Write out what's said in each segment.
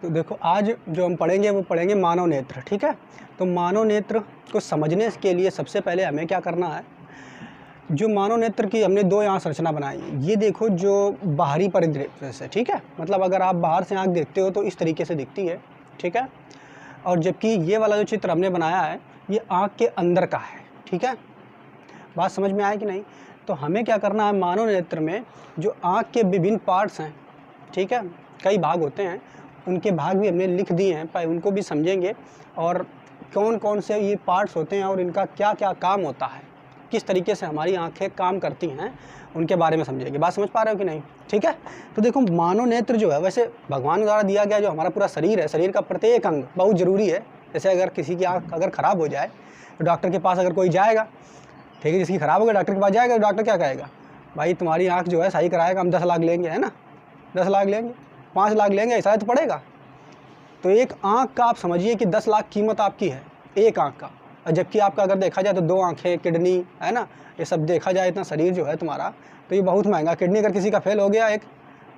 तो देखो आज जो हम पढ़ेंगे वो पढ़ेंगे मानव नेत्र, ठीक है। तो मानव नेत्र को समझने के लिए सबसे पहले हमें क्या करना है, जो मानव नेत्र की हमने दो यहाँ संरचना बनाई है। ये देखो जो बाहरी परिदृश्य से, ठीक है, मतलब अगर आप बाहर से आँख देखते हो तो इस तरीके से दिखती है, ठीक है। और जबकि ये वाला जो चित्र हमने बनाया है ये आँख के अंदर का है, ठीक है। बात समझ में आए कि नहीं। तो हमें क्या करना है, मानव नेत्र में जो आँख के विभिन्न पार्ट्स हैं, ठीक है, कई भाग होते हैं, उनके भाग भी हमने लिख दिए हैं, पर उनको भी समझेंगे और कौन कौन से ये पार्ट्स होते हैं और इनका क्या क्या काम होता है, किस तरीके से हमारी आंखें काम करती हैं, उनके बारे में समझेंगे। बात समझ पा रहे हो कि नहीं, ठीक है। तो देखो मानव नेत्र जो है, वैसे भगवान द्वारा दिया गया जो हमारा पूरा शरीर है, शरीर का प्रत्येक अंग बहुत ज़रूरी है। जैसे अगर किसी की आँख अगर ख़राब हो जाए तो डॉक्टर के पास अगर कोई जाएगा, ठीक है, जिसकी ख़राब हो गई डॉक्टर के पास जाएगा तो डॉक्टर क्या कहेगा, भाई तुम्हारी आँख जो है सही कराएगा, हम 10 लाख लेंगे, है ना, 10 लाख लेंगे, 5 लाख लेंगे, ऐसा तो पड़ेगा। तो एक आँख का आप समझिए कि 10 लाख कीमत आपकी है एक आँख का। और जबकि आपका अगर देखा जाए तो 2 आँखें, किडनी, है ना, ये सब देखा जाए, इतना शरीर जो है तुम्हारा, तो ये बहुत महंगा। किडनी अगर किसी का फेल हो गया एक,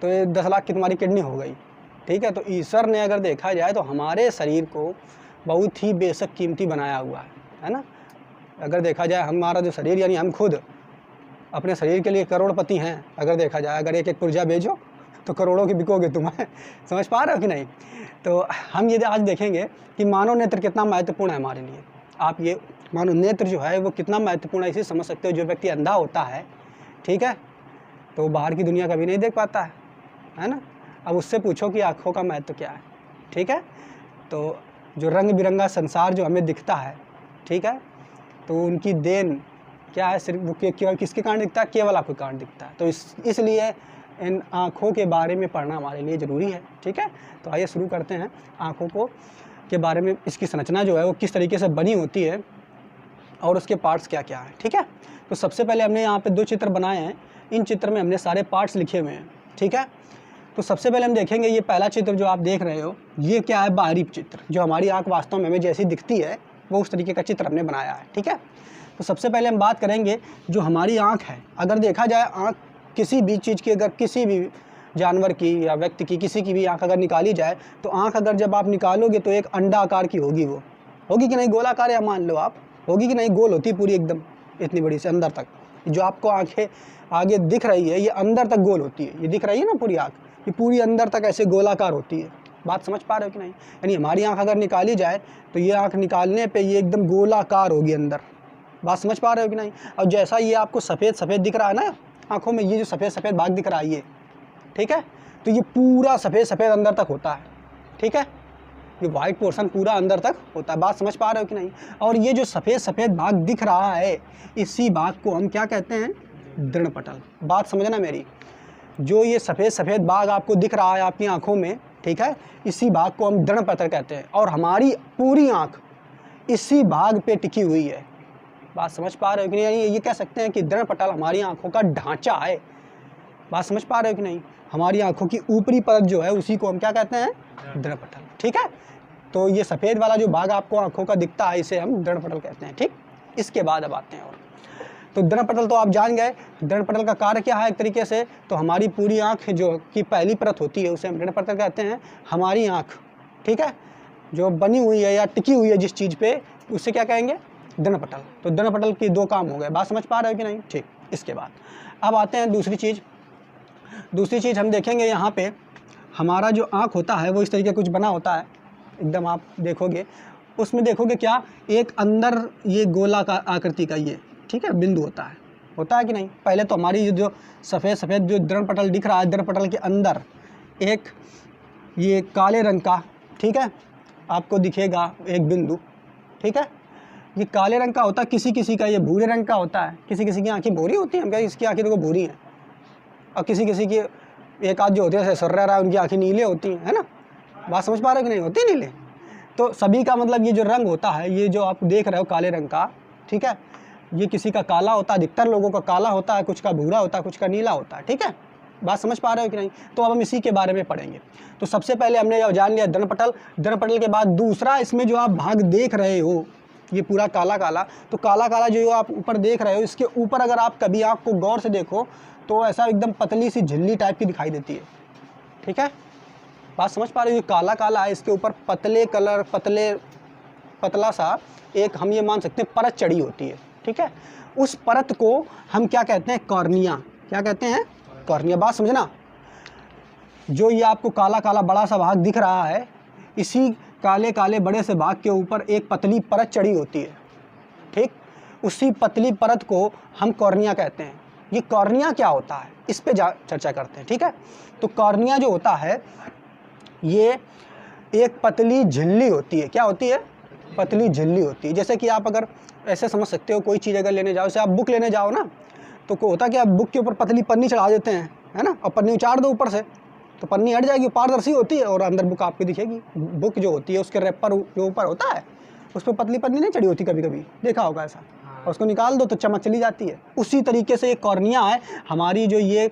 तो ये 10 लाख की तुम्हारी किडनी हो गई, ठीक है। तो ईश्वर ने अगर देखा जाए तो हमारे शरीर को बहुत ही बेशक कीमती बनाया हुआ है ना। अगर देखा जाए हमारा जो शरीर, यानी हम खुद अपने शरीर के लिए करोड़पति हैं। अगर देखा जाए, अगर एक एक पुर्जा बेचो तो करोड़ों की बिकोगे तुम, है, समझ पा रहे हो कि नहीं। तो हम ये आज देखेंगे कि मानव नेत्र कितना महत्वपूर्ण है हमारे लिए। आप ये मानव नेत्र जो है वो कितना महत्वपूर्ण है इसे समझ सकते हो। जो व्यक्ति अंधा होता है, ठीक है, तो बाहर की दुनिया कभी नहीं देख पाता है ना। अब उससे पूछो कि आँखों का महत्व क्या है, ठीक है। तो जो रंग बिरंगा संसार जो हमें दिखता है, ठीक है, तो उनकी देन क्या है, सिर्फ वो किसके कारण दिखता है, केवल आपके कारण दिखता है। तो इसलिए इन आँखों के बारे में पढ़ना हमारे लिए ज़रूरी है, ठीक है। तो आइए शुरू करते हैं आँखों को के बारे में, इसकी संरचना जो है वो किस तरीके से बनी होती है और उसके पार्ट्स क्या क्या हैं, ठीक है। तो सबसे पहले हमने यहाँ पे 2 चित्र बनाए हैं। इन चित्र में हमने सारे पार्ट्स लिखे हुए हैं, ठीक है। तो सबसे पहले हम देखेंगे ये पहला चित्र जो आप देख रहे हो, ये क्या है, बाहरी चित्र। जो हमारी आँख वास्तव में हमें जैसी दिखती है वो उस तरीके का चित्र हमने बनाया है, ठीक है। तो सबसे पहले हम बात करेंगे जो हमारी आँख है। अगर देखा जाए आँख किसी भी चीज़ की, अगर किसी भी जानवर की या व्यक्ति की, किसी की भी आँख अगर निकाली जाए, तो आँख अगर जब आप निकालोगे तो एक अंडा आकार की होगी। वो होगी कि नहीं, गोलाकार, या मान लो आप होगी कि नहीं, गोल होती पूरी एकदम इतनी बड़ी से अंदर तक। जो आपको आँखें आगे दिख रही है ये अंदर तक गोल होती है, ये दिख रही है ना पूरी आँख, ये पूरी अंदर तक ऐसे गोलाकार होती है। बात समझ पा रहे हो कि नहीं। यानी हमारी आँख अगर निकाली जाए तो ये आँख निकालने पर ये एकदम गोलाकार होगी अंदर। बात समझ पा रहे हो कि नहीं। और जैसा ये आपको सफ़ेद सफ़ेद दिख रहा है ना आँखों में, ये जो सफ़ेद सफ़ेद भाग दिख रहा है ये, ठीक है, तो ये पूरा सफ़ेद सफ़ेद अंदर तक होता है, ठीक है। ये वाइट पोर्शन पूरा अंदर तक होता है। बात समझ पा रहे हो कि नहीं। और ये जो सफ़ेद सफ़ेद भाग दिख रहा है, इसी भाग को हम क्या कहते हैं, दृढ़पटल। बात समझना मेरी, जो ये सफ़ेद सफ़ेद भाग आपको दिख रहा है आपकी आँखों में, ठीक है, इसी भाग को हम दृढ़पटल कहते हैं। और हमारी पूरी आँख इसी भाग पे टिकी हुई है। बात समझ पा रहे हो कि नहीं। यानी ये कह सकते हैं कि दृढ़पटल हमारी आँखों का ढांचा है। बात समझ पा रहे हो कि नहीं। हमारी आँखों की ऊपरी परत जो है उसी को हम क्या कहते हैं, दृढ़पटल, ठीक है। तो ये सफ़ेद वाला जो भाग आपको आँखों का दिखता है इसे हम दृढ़पटल कहते हैं, ठीक। इसके बाद अब आते हैं और तो दृढ़पटल तो आप जान गए। दृढ़पटल का कार्य क्या है एक तरीके से, तो हमारी पूरी आँख जो की पहली परत होती है उसे हम दृढ़पटल कहते हैं। हमारी आँख, ठीक है, जो बनी हुई है या टिकी हुई है जिस चीज़ पे, उससे क्या कहेंगे, दृढ़पटल। तो दृढ़पटल की 2 काम हो गए। बात समझ पा रहे हो कि नहीं, ठीक। इसके बाद अब आते हैं दूसरी चीज़ हम देखेंगे। यहाँ पे हमारा जो आँख होता है वो इस तरीके कुछ बना होता है एकदम। आप देखोगे उसमें, देखोगे क्या, एक अंदर ये गोला का आकृति का ये, ठीक है, बिंदु होता है कि नहीं। पहले तो हमारी जो सफ़ेद सफ़ेद जो दृढ़पटल दिख रहा है, दृढ़पटल के अंदर एक ये काले रंग का, ठीक है, आपको दिखेगा एक बिंदु, ठीक है। ये काले रंग का होता है, किसी किसी का ये भूरे रंग का होता है। किसी किसी की आँखें भूरी होती हैं, हम क्या इसकी आँखें देखो भूरी हैं। और किसी किसी की एक आध जो होती है सर्रा रहा, उनकी आँखें नीले होती हैं, है ना। बात समझ पा रहे हो कि नहीं, होती नीले। तो सभी का मतलब ये जो रंग होता है, ये जो आप देख रहे हो काले रंग का, ठीक है, ये किसी का काला होता है, अधिकतर लोगों का काला होता है, कुछ का भूरा होता है, कुछ का नीला होता है, ठीक है। बात समझ पा रहे हो कि नहीं। तो अब हम इसी के बारे में पढ़ेंगे। तो सबसे पहले हमने जान लिया दृढ़पटल। दृढ़पटल के बाद दूसरा इसमें जो आप भाग देख रहे हो, ये पूरा काला काला, तो काला काला जो आप ऊपर देख रहे हो, इसके ऊपर अगर आप कभी आँख को गौर से देखो तो ऐसा एकदम पतली सी झिल्ली टाइप की दिखाई देती है, ठीक है। बात समझ पा रहे हो? ये काला काला है, इसके ऊपर पतला सा एक हम ये मान सकते हैं परत चढ़ी होती है, ठीक है। उस परत को हम क्या कहते हैं? कॉर्निया। क्या कहते हैं? कॉर्निया। बात समझना, जो ये आपको काला काला बड़ा सा भाग दिख रहा है, इसी काले काले बड़े से भाग के ऊपर एक पतली परत चढ़ी होती है, ठीक। उसी पतली परत को हम कॉर्निया कहते हैं। ये कॉर्निया क्या होता है, इस पे चर्चा करते हैं, ठीक है। तो कॉर्निया जो होता है, ये एक पतली झिल्ली होती है। क्या होती है? पतली झिल्ली होती है। जैसे कि आप अगर ऐसे समझ सकते हो, कोई चीज़ अगर लेने जाओ, जैसे आप बुक लेने जाओ ना, तो होता क्या, बुक के ऊपर पतली पन्नी चढ़ा देते हैं, है ना, और पन्नी उचार दो ऊपर से, तो पन्नी हट जाएगी, पारदर्शी होती है और अंदर बुक आपकी दिखेगी। बुक जो होती है उसके रैपर जो ऊपर होता है, उस पर पतली पन्नी नहीं चढ़ी होती, कभी कभी देखा होगा ऐसा, और उसको निकाल दो तो चमक चली जाती है। उसी तरीके से ये कॉर्निया है हमारी, जो ये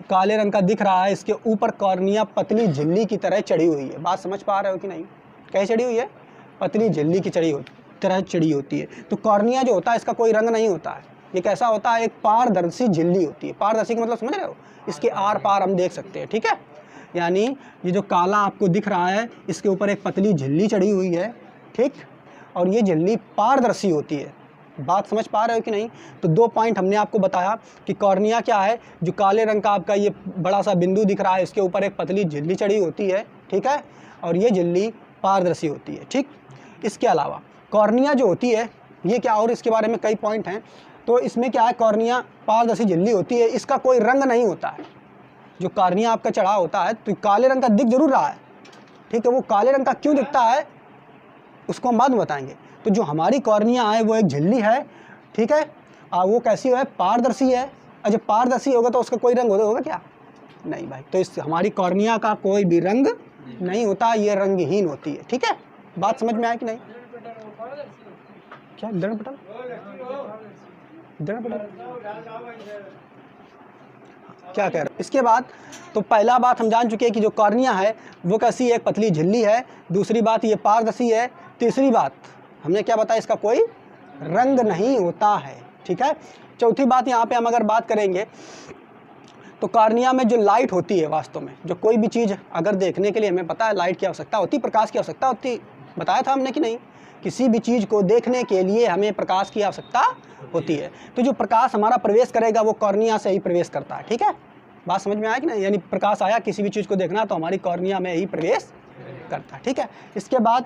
काले रंग का दिख रहा है, इसके ऊपर कॉर्निया पतली झिल्ली की तरह चढ़ी हुई है। बात समझ पा रहे हो कि नहीं? कैसे चढ़ी हुई है? पतली झिल्ली की तरह चढ़ी होती है। तो कॉर्निया जो होता है, इसका कोई रंग नहीं होता है। ये कैसा होता है? एक पारदर्शी झिल्ली होती है। पारदर्शी का मतलब समझ रहे हो? इसके आर पार हम देख सकते हैं, ठीक है। यानी ये जो काला आपको दिख रहा है, इसके ऊपर एक पतली झिल्ली चढ़ी हुई है, ठीक, और ये झिल्ली पारदर्शी होती है। बात समझ पा रहे हो कि नहीं? तो 2 पॉइंट हमने आपको बताया कि कॉर्निया क्या है। जो काले रंग का आपका ये बड़ा सा बिंदु दिख रहा है, इसके ऊपर एक पतली झिल्ली चढ़ी होती है, ठीक है, और ये झिल्ली पारदर्शी होती है, ठीक। इसके अलावा कॉर्निया जो होती है, ये क्या, और इसके बारे में कई पॉइंट हैं। तो इसमें क्या है, कॉर्निया पारदर्शी झिल्ली होती है, इसका कोई रंग नहीं होता है। जो कॉर्निया आपका चढ़ा होता है, तो काले रंग का दिख जरूर रहा है, ठीक है। वो काले रंग का क्यों दिखता है, उसको हम बाद में बताएंगे। तो जो हमारी कॉर्निया है वो एक झिल्ली है, ठीक है, और वो कैसी है? पारदर्शी है। और जब पारदर्शी होगा तो उसका कोई रंग होगा क्या? नहीं भाई। तो इस हमारी कॉर्निया का कोई भी रंग नहीं होता, ये रंगहीन होती है, ठीक है। बात समझ में आया कि नहीं? क्या दृढ़ पटल? क्या कह रहे हो? इसके बाद तो पहला बात हम जान चुके हैं कि जो कॉर्निया है वो कैसी है? एक पतली झिल्ली है। दूसरी बात, ये पारदर्शी है। तीसरी बात हमने क्या बताया? इसका कोई रंग नहीं होता है, ठीक है। चौथी बात, यहाँ पे हम अगर बात करेंगे तो कॉर्निया में जो लाइट होती है, वास्तव में जो कोई भी चीज़ अगर देखने के लिए हमें पता है लाइट की आवश्यकता होती, प्रकाश की आवश्यकता होती, बताया था हमने कि नहीं? किसी भी चीज़ को देखने के लिए हमें प्रकाश की आवश्यकता होती है। तो जो प्रकाश हमारा प्रवेश करेगा वो कॉर्निया से ही प्रवेश करता है, ठीक है। बात समझ में आया कि नहीं? यानी प्रकाश आया किसी भी चीज़ को देखना तो हमारी कॉर्निया में ही प्रवेश करता है, ठीक है। इसके बाद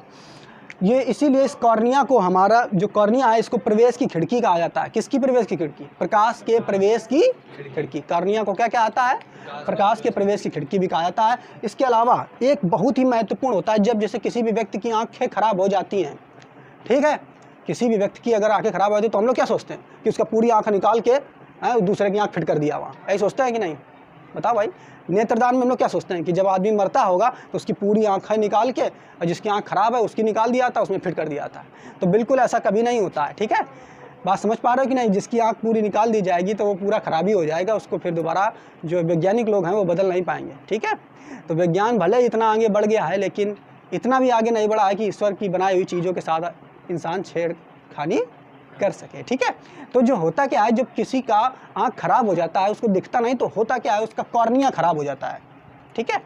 ये इसीलिए इस कॉर्निया को, हमारा जो कॉर्निया है, इसको प्रवेश की खिड़की कहा जाता है। किसकी प्रवेश की खिड़की? प्रकाश के प्रवेश की खिड़की। कॉर्निया को क्या क्या आता है? प्रकाश के प्रवेश की खिड़की भी कहा जाता है। इसके अलावा एक बहुत ही महत्वपूर्ण होता है, जब जैसे किसी भी व्यक्ति की आंखें खराब हो जाती हैं, ठीक है, किसी भी व्यक्ति की अगर आंखें खराब हो जाती है तो हम लोग क्या सोचते हैं कि उसका पूरी आंख निकाल के दूसरे की आंख फिट कर दिया वहाँ, ऐसे सोचते हैं कि नहीं? बताओ भाई। नेत्रदान में हम लोग क्या सोचते हैं कि जब आदमी मरता होगा तो उसकी पूरी आंखें निकाल के, और जिसकी आंख खराब है उसकी निकाल दिया था, उसमें फिट कर दिया था। तो बिल्कुल ऐसा कभी नहीं होता है, ठीक है। बात समझ पा रहे हो कि नहीं? जिसकी आंख पूरी निकाल दी जाएगी तो वो पूरा खराबी हो जाएगा, उसको फिर दोबारा जो वैज्ञानिक लोग हैं वो बदल नहीं पाएंगे, ठीक है। तो विज्ञान भले इतना आगे बढ़ गया है, लेकिन इतना भी आगे नहीं बढ़ा है कि ईश्वर की बनाई हुई चीज़ों के साथ इंसान छेड़खानी कर सके, ठीक है। तो जो होता क्या है, जब किसी का आँख खराब हो जाता है, उसको दिखता नहीं, तो होता क्या है, उसका कॉर्निया खराब हो जाता है, ठीक है।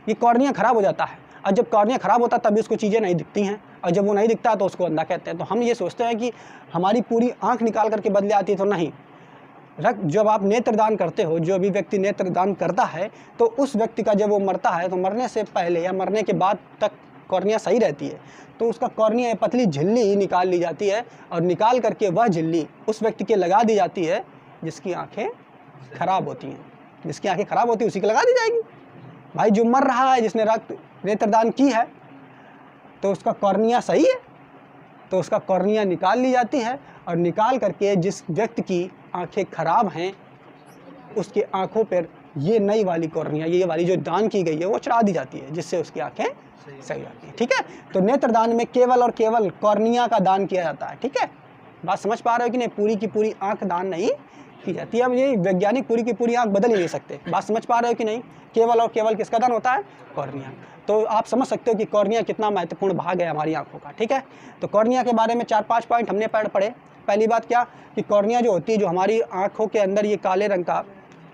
ये कॉर्निया खराब हो जाता है, और जब कॉर्निया खराब होता है तभी उसको चीज़ें नहीं दिखती हैं, और जब वो नहीं दिखता है तो उसको अंधा कहते हैं। तो हम ये सोचते हैं कि हमारी पूरी आँख निकाल करके बदले आती है, तो नहीं। जब आप नेत्रदान करते हो, जो भी व्यक्ति नेत्रदान करता है, तो उस व्यक्ति का जब वो मरता है तो मरने से पहले या मरने के बाद तक कॉर्निया सही रहती है, तो उसका कॉर्निया पतली झिल्ली निकाल ली जाती है, और निकाल करके वह झिल्ली उस व्यक्ति के लगा दी जाती है जिसकी आंखें खराब होती हैं। जिसकी आंखें खराब होती है उसी को लगा दी जाएगी। भाई जो मर रहा है, जिसने रक्त नेत्रदान की है, तो उसका कॉर्निया सही है, तो उसका कॉर्निया निकाल ली जाती है, और निकाल करके जिस व्यक्ति की आंखें खराब हैं उसके आंखों पर ये नई वाली कॉर्निया, ये वाली जो दान की गई है, वो चढ़ा दी जाती है, जिससे उसकी आंखें सही आती है, ठीक है। तो नेत्रदान में केवल और केवल कॉर्निया का दान किया जाता है, ठीक है। बात समझ पा रहे हो कि नहीं? पूरी की पूरी आंख दान नहीं की जाती है। अब ये वैज्ञानिक पूरी की पूरी आंख बदल ही नहीं सकते। बात समझ पा रहे हो कि नहीं? केवल और केवल किसका दान होता है? कॉर्निया। तो आप समझ सकते हो कि कॉर्निया कितना महत्वपूर्ण भाग है हमारी आंखों का, ठीक है। तो कॉर्निया के बारे में 4-5 पॉइंट हमने पढ़े। पहली बात क्या कि कॉर्निया जो होती है, जो हमारी आंखों के अंदर ये काले रंग का,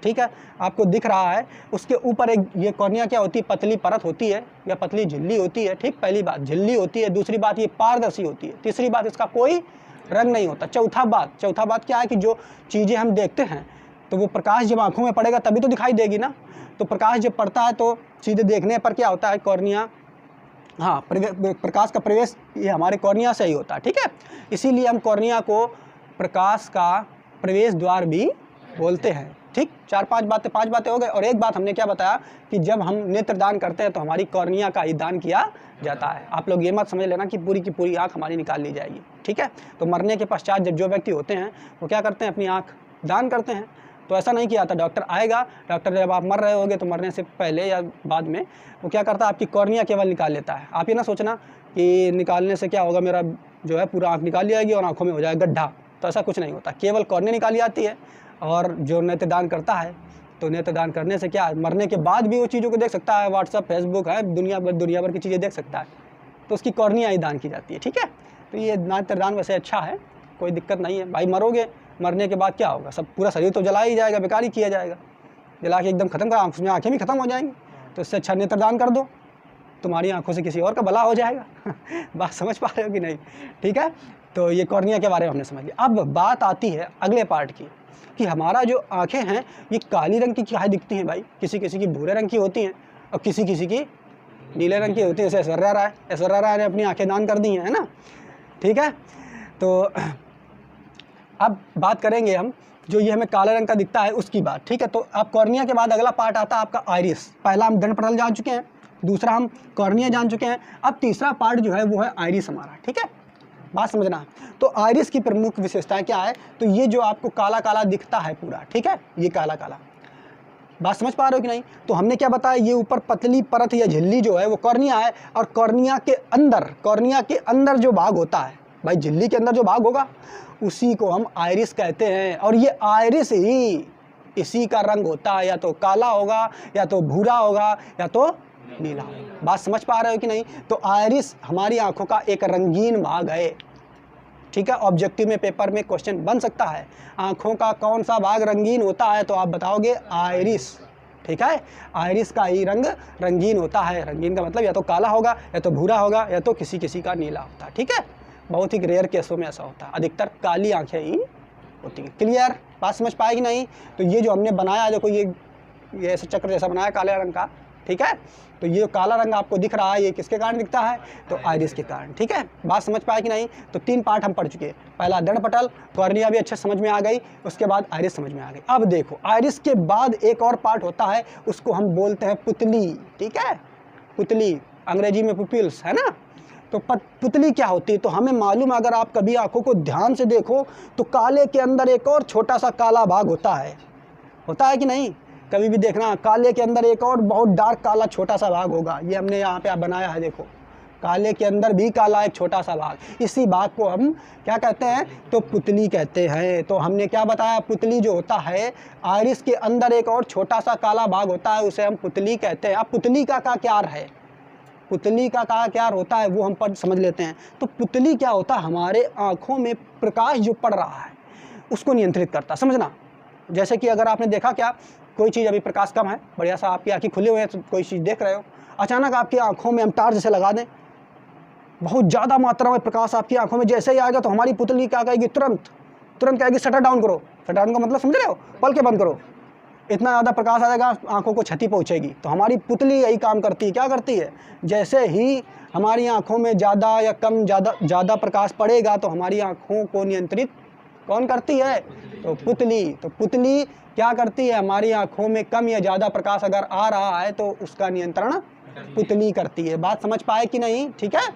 ठीक है, आपको दिख रहा है, उसके ऊपर एक ये कॉर्निया क्या होती है, पतली परत होती है या पतली झिल्ली होती है। ठीक, पहली बात झिल्ली होती है, दूसरी बात ये पारदर्शी होती है, तीसरी बात इसका कोई रंग नहीं होता। चौथा बात क्या है कि जो चीज़ें हम देखते हैं तो वो प्रकाश जब आँखों में पड़ेगा तभी तो दिखाई देगी ना। तो प्रकाश जब पड़ता है तो सीधे देखने पर क्या होता है, कॉर्निया, हाँ, प्रकाश का प्रवेश ये हमारे कॉर्निया से ही होता है। ठीक है, इसीलिए हम कॉर्निया को प्रकाश का प्रवेश द्वार भी बोलते हैं। ठीक, 5 बातें हो गई। और एक बात हमने क्या बताया कि जब हम नेत्र दान करते हैं तो हमारी कॉर्निया का ही दान किया जाता है। आप लोग ये मत समझ लेना कि पूरी की पूरी आँख हमारी निकाल ली जाएगी। ठीक है, तो मरने के पश्चात जब जो व्यक्ति होते हैं वो क्या करते हैं, अपनी आँख दान करते हैं। तो ऐसा नहीं किया था, डॉक्टर आएगा, डॉक्टर जब आप मर रहे होगे तो मरने से पहले या बाद में वो क्या करता है, आपकी कॉर्निया केवल निकाल लेता है। आप ये ना सोचना कि निकालने से क्या होगा, मेरा जो है पूरा आँख निकाल जाएगी और आँखों में हो जाएगा गड्ढा, तो ऐसा कुछ नहीं होता। केवल कॉर्निया निकाली जाती है। और जो नेत्रदान करता है तो नेत्रदान करने से क्या, मरने के बाद भी वो चीज़ों को देख सकता है, व्हाट्सअप, फेसबुक है, दुनिया भर की चीज़ें देख सकता है, तो उसकी कॉर्निया ही दान की जाती है। ठीक है, तो ये नेत्रदान वैसे अच्छा है, कोई दिक्कत नहीं है भाई। मरोगे, मरने के बाद क्या होगा, सब पूरा शरीर तो जला ही जाएगा, बेकार ही किया जाएगा, जला के एकदम खत्म कर, उसमें आँखें भी खत्म हो जाएंगी। तो इससे अच्छा नेत्रदान कर दो, तुम्हारी आंखों से किसी और का भला हो जाएगा। बात समझ पा रहे हो कि नहीं? ठीक है, तो ये कॉर्निया के बारे में हमने समझ लिया। अब बात आती है अगले पार्ट की कि हमारा जो आंखें हैं ये काली रंग की क्या दिखती हैं भाई, किसी किसी की भूरे रंग की होती हैं और किसी किसी की नीले रंग की होती है। जैसे ऐश्वर्या राय ने अपनी आंखें दान कर दी हैं, है ना। ठीक है, तो अब बात करेंगे हम जो ये हमें काले रंग का दिखता है उसकी बात। ठीक है, तो अब कॉर्निया के बाद अगला पार्ट आता है आपका आइरिस। पहला हम दंड पटल जान चुके हैं, दूसरा हम कॉर्निया जान चुके हैं, अब तीसरा पार्ट जो है वो है आइरिस हमारा। ठीक है, बात समझना। तो आइरिस की प्रमुख विशेषताएं क्या है, तो ये जो आपको काला काला दिखता है पूरा, ठीक है, ये काला काला, बात समझ पा रहे हो कि नहीं। तो हमने क्या बताया, ये ऊपर पतली परत या झिल्ली जो है वो कॉर्निया है, और कॉर्निया के अंदर जो भाग होता है भाई, झिल्ली के अंदर जो भाग होगा उसी को हम आइरिस कहते हैं। और ये आइरिस ही इसी का रंग होता है, या तो काला होगा, या तो भूरा होगा, या तो नीला होगा। बात समझ पा रहे हो कि नहीं। तो आइरिस हमारी आंखों का एक रंगीन भाग है। ठीक है, ऑब्जेक्टिव में पेपर में क्वेश्चन बन सकता है, आंखों का कौन सा भाग रंगीन होता है, तो आप बताओगे आइरिस। ठीक है, आइरिस का ही रंग रंगीन होता है। रंगीन का मतलब या तो काला होगा, या तो भूरा होगा, या तो किसी किसी का नीला होता है। ठीक है, बहुत ही रेयर केसों में ऐसा होता है, अधिकतर काली आंखें ही होती हैं। क्लियर, बात समझ पाएगी नहीं। तो ये जो हमने बनाया, देखो ये ऐसा चक्र जैसा बनाया काले रंग का। ठीक है, तो ये काला रंग आपको दिख रहा है, ये किसके कारण दिखता है, तो आइरिस के कारण। ठीक है, बात समझ पाए कि नहीं। तो 3 पार्ट हम पढ़ चुके हैं, पहला दंड पटल, कॉर्निया भी अच्छे समझ में आ गई, उसके बाद आइरिस समझ में आ गई। अब देखो, आइरिस के बाद एक और पार्ट होता है, उसको हम बोलते हैं पुतली। ठीक है, पुतली, अंग्रेजी में पुपिल्स, है ना। तो पुतली क्या होती है, तो हमें मालूम है, अगर आप कभी आंखों को ध्यान से देखो तो काले के अंदर एक और छोटा सा काला भाग होता है कि नहीं। कभी भी देखना, काले के अंदर एक और बहुत डार्क काला छोटा सा भाग होगा। ये हमने यहाँ पे बनाया है, देखो, काले के अंदर भी काला एक छोटा सा भाग। इसी भाग को हम क्या कहते हैं, तो पुतली कहते हैं। तो हमने क्या बताया, पुतली जो होता है, आइरिस के अंदर एक और छोटा सा काला भाग होता है, उसे हम पुतली कहते हैं। अब पुतली का क्या है, पुतली का क्या होता है वो हम पर समझ लेते हैं। तो पुतली क्या होता है, हमारे आँखों में प्रकाश जो पड़ रहा है उसको नियंत्रित करता। समझना, जैसे कि अगर आपने देखा, क्या कोई चीज़ अभी प्रकाश कम है, बढ़िया सा आपकी आँखें खुली हुई है, तो कोई चीज़ देख रहे हो, अचानक आपकी आँखों में हम टार्च जैसे लगा दें, बहुत ज़्यादा मात्रा में प्रकाश आपकी आँखों में जैसे ही आएगा, तो हमारी पुतली क्या कहेगी, तुरंत कहेगी शटर डाउन करो। शटर डाउन का मतलब समझ रहे हो, पल के बंद करो। इतना ज़्यादा प्रकाश आ जाएगा, आँखों को क्षति पहुँचेगी। तो हमारी पुतली यही काम करती है। क्या करती है, जैसे ही हमारी आँखों में ज़्यादा या कम ज़्यादा प्रकाश पड़ेगा, तो हमारी आँखों को नियंत्रित कौन करती है, तो पुतली। तो पुतली क्या करती है, हमारी आँखों में कम या ज़्यादा प्रकाश अगर आ रहा है तो उसका नियंत्रण पुतली करती है। बात समझ पाए कि नहीं। ठीक है,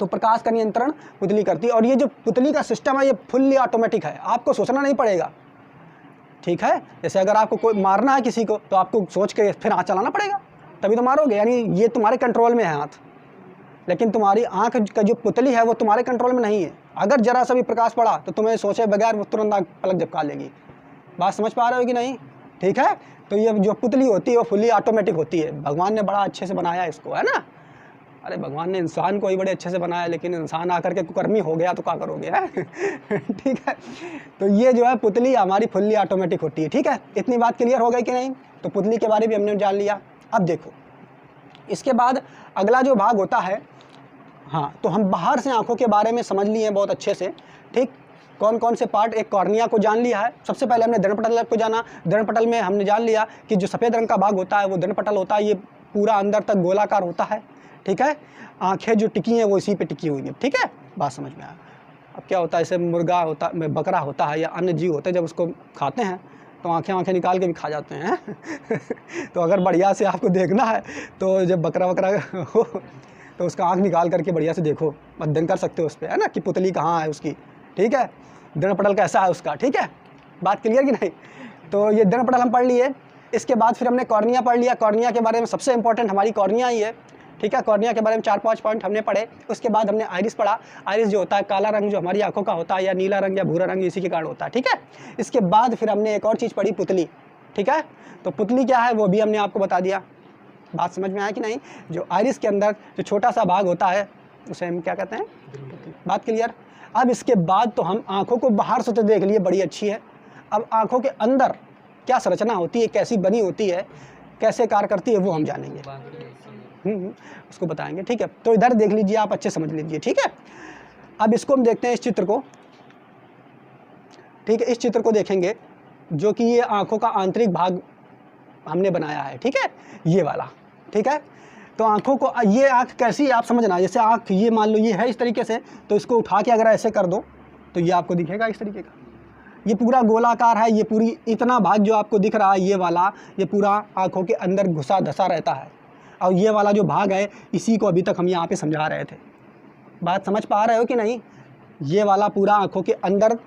तो प्रकाश का नियंत्रण पुतली करती है। और ये जो पुतली का सिस्टम है ये फुल्ली ऑटोमेटिक है, आपको सोचना नहीं पड़ेगा। ठीक है, जैसे अगर आपको कोई मारना है किसी को, तो आपको सोच के फिर हाथ चलाना पड़ेगा, तभी तो मारोगे, यानी ये तुम्हारे कंट्रोल में है हाथ। लेकिन तुम्हारी आंख का जो पुतली है वो तुम्हारे कंट्रोल में नहीं है। अगर जरा सा भी प्रकाश पड़ा तो तुम्हें सोचे बगैर वो तुरंत आँख पलक झपका लेगी। बात समझ पा रहे हो कि नहीं। ठीक है, तो ये जो पुतली होती है वो फुल्ली ऑटोमेटिक होती है। भगवान ने बड़ा अच्छे से बनाया इसको, है ना। अरे भगवान ने इंसान को ही बड़े अच्छे से बनाया, लेकिन इंसान आकर के कुकर्मी हो गया तो क्या करोगे है ठीक है। तो ये जो है पुतली हमारी फुल्ली ऑटोमेटिक होती है, ठीक है। इतनी बात क्लियर हो गई कि नहीं? तो पुतली के बारे में हमने जान लिया। अब देखो इसके बाद अगला जो भाग होता है, हाँ, तो हम बाहर से आंखों के बारे में समझ लिए हैं बहुत अच्छे से, ठीक। कौन कौन से पार्ट, एक कॉर्निया को जान लिया है। सबसे पहले हमने दर्पटल को जाना। दर्पटल में हमने जान लिया कि जो सफ़ेद रंग का भाग होता है वो दर्पटल होता है, ये पूरा अंदर तक गोलाकार होता है, ठीक है। आंखें जो टिकी हैं वो इसी पे टिकी हुई है, ठीक है। बात समझ में आया? अब क्या होता है, जैसे मुर्गा होता, बकरा होता है या अन्य जीव होते हैं, जब उसको खाते हैं तो आंखें निकाल के भी खा जाते हैं तो अगर बढ़िया से आपको देखना है तो जब बकरा हो तो उसका आँख निकाल करके बढ़िया से देखो, अध्ययन कर सकते हो उस पर, है ना, कि पुतली कहाँ है उसकी, ठीक है। दर्पटल कैसा है उसका, ठीक है। बात क्लियर कि नहीं? तो ये दर्पटल हम पढ़ लिए। इसके बाद फिर हमने कॉर्निया पढ़ लिया। कॉर्निया के बारे में सबसे इंपॉर्टेंट हमारी कॉर्निया ही है, ठीक है। कॉर्निया के बारे में 4-5 पॉइंट हमने पढ़े। उसके बाद हमने आइरिस पढ़ा। आइरिस जो होता है काला रंग जो हमारी आंखों का होता है, या नीला रंग या भूरा रंग इसी के कारण होता है, ठीक है। इसके बाद फिर हमने एक और चीज़ पढ़ी, पुतली, ठीक है। तो पुतली क्या है वो भी हमने आपको बता दिया। बात समझ में आया कि नहीं? जो आइरिस के अंदर जो छोटा सा भाग होता है उसे हम क्या कहते हैं? बात क्लियर? अब इसके बाद तो हम आंखों को बाहर से तो देख लिए, बड़ी अच्छी है। अब आंखों के अंदर क्या संरचना होती है, कैसी बनी होती है, कैसे कार्य करती है, वो हम जानेंगे, उसको बताएंगे, ठीक है। तो इधर देख लीजिए, आप अच्छे समझ लीजिए, ठीक है। अब इसको हम देखते हैं, इस चित्र को, ठीक है। इस चित्र को देखेंगे जो कि ये आंखों का आंतरिक भाग हमने बनाया है, ठीक है, ये वाला, ठीक है। तो आंखों को, ये आंख कैसी है आप समझना, जैसे आंख ये मान लो ये है इस तरीके से, तो इसको उठा के अगर ऐसे कर दो तो ये आपको दिखेगा इस तरीके का। ये पूरा गोलाकार है, ये पूरी इतना भाग जो आपको दिख रहा है ये वाला, ये पूरा आंखों के अंदर घुसा धसा रहता है। और ये वाला जो भाग है इसी को अभी तक हम यहाँ पे समझा रहे थे। बात समझ पा रहे हो कि नहीं? ये वाला पूरा आंखों के अंदर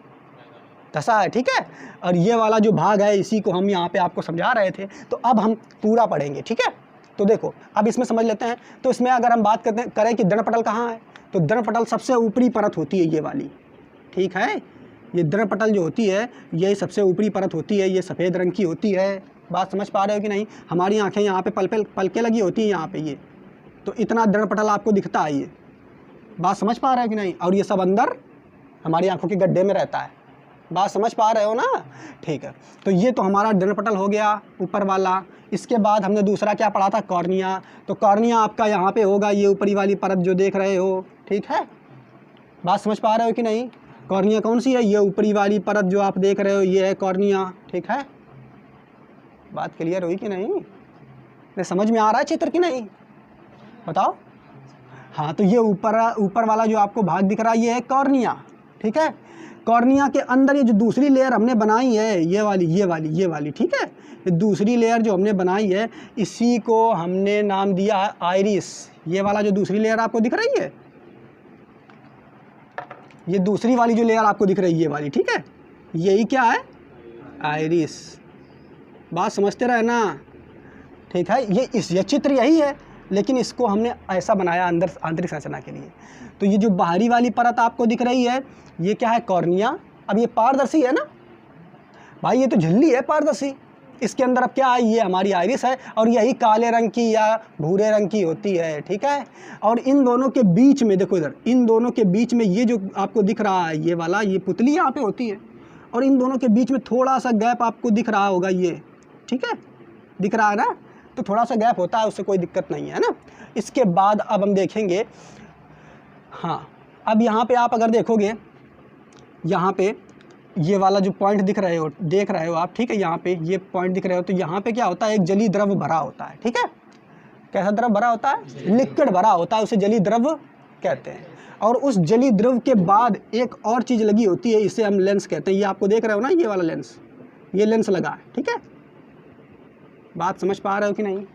धसा है, ठीक है। और ये वाला जो भाग है इसी को हम यहाँ पे आपको समझा रहे थे। तो अब हम पूरा पढ़ेंगे, ठीक है। तो देखो अब इसमें समझ लेते हैं। तो इसमें अगर हम बात करें कि दर्पटल कहाँ है, तो दर्पटल सबसे ऊपरी परत होती है ये वाली, ठीक है। ये दर्पटल जो होती है ये सबसे ऊपरी परत होती है, ये सफ़ेद रंग की होती है। बात समझ पा रहे हो कि नहीं? हमारी आंखें यहाँ पे पलके लगी होती हैं यहाँ पे, ये तो इतना दर्पटल आपको दिखता है ये। बात समझ पा रहे हो कि नहीं? और ये सब अंदर हमारी आंखों के गड्ढे में रहता है। बात समझ पा रहे हो ना? ठीक है। तो ये तो हमारा दर्पटल हो गया ऊपर वाला। इसके बाद हमने दूसरा क्या पढ़ा था? कॉर्निया। तो कॉर्निया आपका यहाँ पे होगा, ये ऊपरी वाली परत जो देख रहे हो, ठीक है। बात समझ पा रहे हो कि नहीं? कॉर्निया कौन सी है? ये ऊपरी वाली परत जो आप देख रहे हो ये है कॉर्निया, ठीक है। बात क्लियर हुई कि नहीं? समझ में आ रहा है चित्र कि नहीं? बताओ। हाँ, तो ये ऊपर वाला जो आपको भाग दिख रहा है ये है कॉर्निया, ठीक है। कॉर्निया के अंदर ये जो दूसरी लेयर हमने बनाई है ये वाली, ठीक है। ये दूसरी लेयर जो हमने बनाई है इसी को हमने नाम दिया है आइरिस। ये वाला जो दूसरी लेयर आपको दिख रही है, ये दूसरी वाली जो लेयर आपको दिख रही है ये वाली, ठीक है, यही क्या है? आइरिस। बात समझते रहे ना? ठीक है। ये चित्र यही है, लेकिन इसको हमने ऐसा बनाया अंदर आंतरिक संरचना के लिए। तो ये जो बाहरी वाली परत आपको दिख रही है ये क्या है? कॉर्निया। अब ये पारदर्शी है ना भाई, ये तो झिल्ली है पारदर्शी। इसके अंदर अब क्या है? ये हमारी आइरिस है, और यही काले रंग की या भूरे रंग की होती है, ठीक है। और इन दोनों के बीच में देखो, इधर इन दोनों के बीच में ये जो आपको दिख रहा है ये वाला, ये पुतली यहाँ पे होती है, और इन दोनों के बीच में थोड़ा सा गैप आपको दिख रहा होगा ये, ठीक है, दिख रहा है ना? तो थोड़ा सा गैप होता है, उससे कोई दिक्कत नहीं है ना। इसके बाद अब हम देखेंगे, हाँ, अब यहाँ पे आप अगर देखोगे, यहाँ पे ये वाला जो पॉइंट देख रहे हो आप, ठीक है, यहाँ पे ये पॉइंट दिख रहे हो, तो यहाँ पे क्या होता है? एक जली द्रव भरा होता है, ठीक है। कैसा द्रव भरा होता है? लिक्विड भरा होता है, उसे जली द्रव कहते हैं। और उस जली द्रव के बाद एक और चीज़ लगी होती है, इसे हम लेंस कहते हैं। ये आपको देख रहे हो ना, ये वाला लेंस, ये लेंस लगा है, ठीक है। बात समझ पा रहे हो कि नहीं?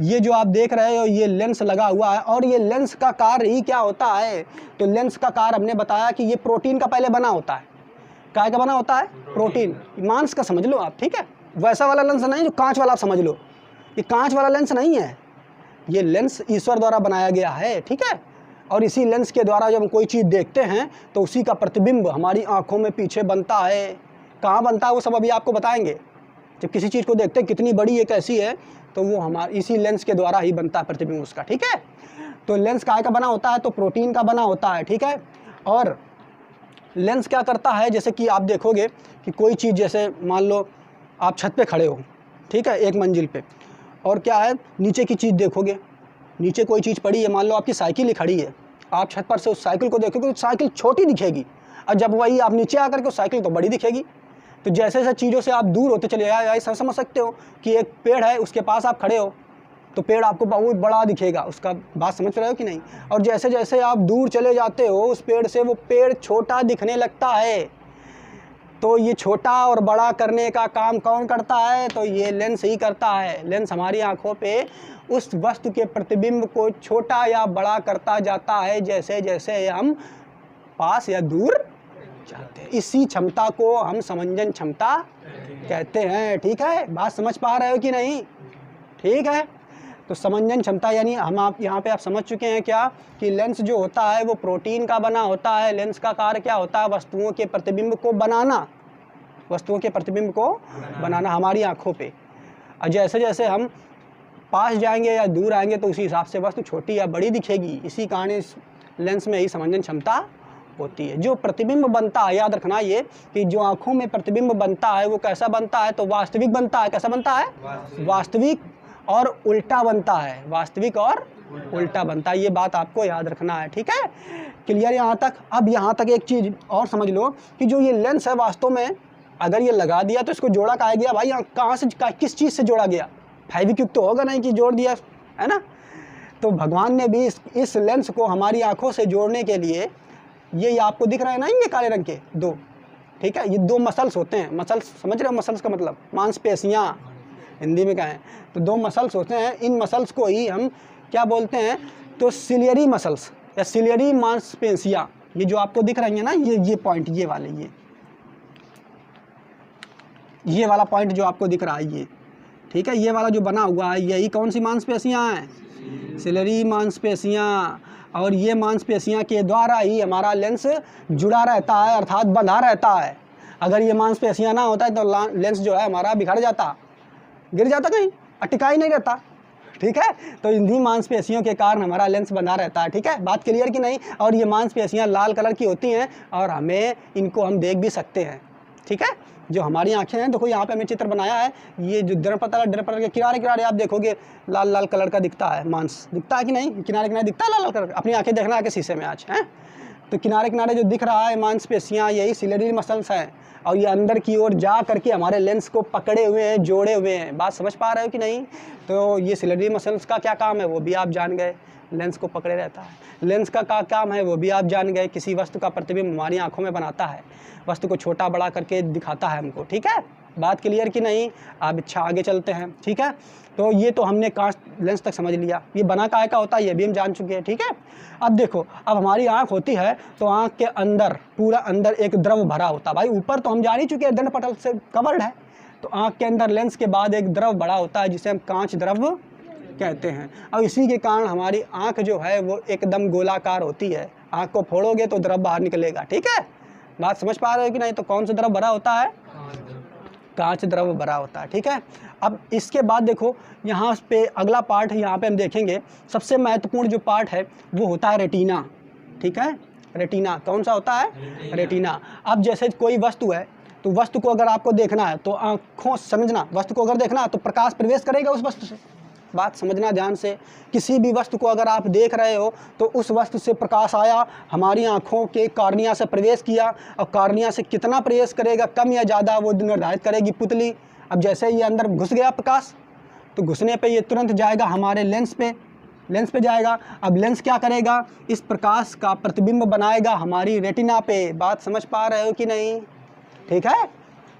ये जो आप देख रहे हो ये लेंस लगा हुआ है, और ये लेंस का कार्य ही क्या होता है? तो लेंस का कार्य हमने बताया कि ये प्रोटीन का पहले बना होता है। काय का बना होता है? प्रोटीन, मांस का समझ लो आप, ठीक है। वैसा वाला लेंस नहीं जो कांच वाला आप समझ लो, ये कांच वाला लेंस नहीं है, ये लेंस ईश्वर द्वारा बनाया गया है, ठीक है। और इसी लेंस के द्वारा जब हम कोई चीज़ देखते हैं तो उसी का प्रतिबिंब हमारी आँखों में पीछे बनता है। कहाँ बनता है वो सब अभी आपको बताएंगे। जब किसी चीज़ को देखते हैं कितनी बड़ी है कैसी है, तो वो हमारे इसी लेंस के द्वारा ही बनता है प्रतिबिंब उसका, ठीक है। तो लेंस काय का बना होता है? तो प्रोटीन का बना होता है, ठीक है। और लेंस क्या करता है, जैसे कि आप देखोगे कि कोई चीज़, जैसे मान लो आप छत पे खड़े हो, ठीक है, एक मंजिल पे, और क्या है, नीचे की चीज़ देखोगे, नीचे कोई चीज़ पड़ी है, मान लो आपकी साइकिल ही खड़ी है, आप छत पर से उस साइकिल को देखोगे तो साइकिल छोटी दिखेगी, और जब वही आप नीचे आकर के उस साइकिल तो बड़ी दिखेगी। तो जैसे जैसे चीज़ों से आप दूर होते चले जाए, ऐसा समझ सकते हो कि एक पेड़ है, उसके पास आप खड़े हो तो पेड़ आपको बहुत बड़ा दिखेगा, उसका बात समझ रहे हो कि नहीं। और जैसे जैसे आप दूर चले जाते हो उस पेड़ से, वो पेड़ छोटा दिखने लगता है। तो ये छोटा और बड़ा करने का काम कौन करता है? तो ये लेंस ही करता है। लेंस हमारी आँखों पे उस वस्तु के प्रतिबिंब को छोटा या बड़ा करता जाता है जैसे जैसे हम पास या दूर जाते हैं। इसी क्षमता को हम समंजन क्षमता कहते हैं, ठीक है। बात समझ पा रहे हो कि नहीं? ठीक है। तो समंजन क्षमता यानी हम आप यहाँ पे आप समझ चुके हैं क्या कि लेंस जो होता है वो प्रोटीन का बना होता है। लेंस का कार्य क्या होता है? वस्तुओं के प्रतिबिंब को बनाना, वस्तुओं के प्रतिबिंब को बनाना हमारी आँखों पे। और जैसे जैसे हम पास जाएंगे या दूर आएंगे तो उसी हिसाब से वस्तु छोटी या बड़ी दिखेगी। इसी कारण इस लेंस में ही समंजन क्षमता होती है। जो प्रतिबिंब बनता है, याद रखना ये कि जो आँखों में प्रतिबिंब बनता है वो कैसा बनता है? तो वास्तविक बनता है। कैसा बनता है? वास्तविक और उल्टा बनता है। वास्तविक और उल्टा बनता है, ये बात आपको याद रखना है, ठीक है। क्लियर यहाँ तक? अब यहाँ तक एक चीज़ और समझ लो कि जो ये लेंस है वास्तव में अगर ये लगा दिया तो इसको जोड़ा कहाँ गया भाई? कहाँ से, किस चीज़ से जोड़ा गया? फेविक्विक तो होगा नहीं कि जोड़ दिया, है ना। तो भगवान ने भी इस लेंस को हमारी आँखों से जोड़ने के लिए, ये आपको दिख रहा है ना, ये काले रंग के दो, ठीक है, ये दो मसल्स होते हैं। मसल्स समझ रहे हो? मसल्स का मतलब मांसपेशियाँ हिंदी में कहें तो दो मसल्स होते हैं। इन मसल्स को ही हम क्या बोलते हैं? तो सिलियरी मसल्स या सिलियरी मांसपेशियाँ। ये जो आपको दिख रही है ना, ये पॉइंट, ये वाले, ये वाला पॉइंट जो आपको दिख रहा है ये, ठीक है, ये वाला जो बना हुआ है यही कौन सी मांसपेशियाँ हैं? सिलियरी मांसपेशियाँ। और ये मांसपेशियाँ के द्वारा ही हमारा लेंस जुड़ा रहता है, अर्थात बंधा रहता है। अगर ये मांसपेशियाँ ना होता है तो लेंस जो है हमारा बिखर जाता, गिर जाता कहीं, टिका ही नहीं रहता, ठीक है। तो इन्हीं मांसपेशियों के कारण हमारा लेंस बना रहता है, ठीक है। बात क्लियर कि नहीं? और ये मांसपेशियाँ लाल कलर की होती हैं और हमें इनको हम देख भी सकते हैं, ठीक है। जो हमारी आंखें हैं, देखो यहाँ पे हमने चित्र बनाया है, ये जो दर्पण के किनारे किनारे आप देखोगे लाल लाल कलर का दिखता है, मांस दिखता है कि नहीं? किनारे किनारे दिखता है लाल लाल कलर का। अपनी आंखें देखना आके शीशे में आज, हैं। तो किनारे किनारे जो दिख रहा है मांसपेशियाँ, यही सिलियरी मसल्स हैं और ये अंदर की ओर जा करके हमारे लेंस को पकड़े हुए हैं, जोड़े हुए हैं। बात समझ पा रहे हो कि नहीं? तो ये सिलियरी मसल्स का क्या काम है वो भी आप जान गए, लेंस को पकड़े रहता है। लेंस का क्या काम है वो भी आप जान गए, किसी वस्तु का प्रतिबिंब हमारी आंखों में बनाता है, वस्तु को छोटा बड़ा करके दिखाता है हमको, ठीक है। बात क्लियर कि नहीं? आप अच्छा आगे चलते हैं, ठीक है। तो ये तो हमने कांच लेंस तक समझ लिया, ये बना काय का होता है ये भी हम जान चुके हैं, ठीक है। अब देखो, अब हमारी आँख होती है तो आँख के अंदर, पूरा अंदर एक द्रव भरा होता है। भाई ऊपर तो हम जान ही चुके हैं, दंड पटल से कवर्ड है। तो आँख के अंदर लेंस के बाद एक द्रव बड़ा होता है जिसे हम कांच द्रव कहते हैं। और इसी के कारण हमारी आँख जो है वो एकदम गोलाकार होती है। आँख को फोड़ोगे तो द्रव बाहर निकलेगा, ठीक है। बात समझ पा रहे हो कि नहीं? तो कौन सा द्रव भरा होता है? कांच द्रव भरा होता है, ठीक है। अब इसके बाद देखो यहाँ पे अगला पार्ट है, यहाँ पे हम देखेंगे सबसे महत्वपूर्ण जो पार्ट है वो होता है रेटिना, ठीक है। रेटिना कौन सा होता है? रेटिना। अब जैसे कोई वस्तु है तो वस्तु को अगर आपको देखना है तो आँखों समझना, वस्तु को अगर देखना है तो प्रकाश प्रवेश करेगा उस वस्तु से। बात समझना ध्यान से, किसी भी वस्तु को अगर आप देख रहे हो तो उस वस्तु से प्रकाश आया, हमारी आंखों के कार्निया से प्रवेश किया, और कार्निया से कितना प्रवेश करेगा, कम या ज़्यादा, वो निर्धारित करेगी पुतली। अब जैसे ये अंदर घुस गया प्रकाश तो घुसने पे ये तुरंत जाएगा हमारे लेंस पे जाएगा। अब लेंस क्या करेगा? इस प्रकाश का प्रतिबिंब बनाएगा हमारी रेटिना पे। बात समझ पा रहे हो कि नहीं? ठीक है।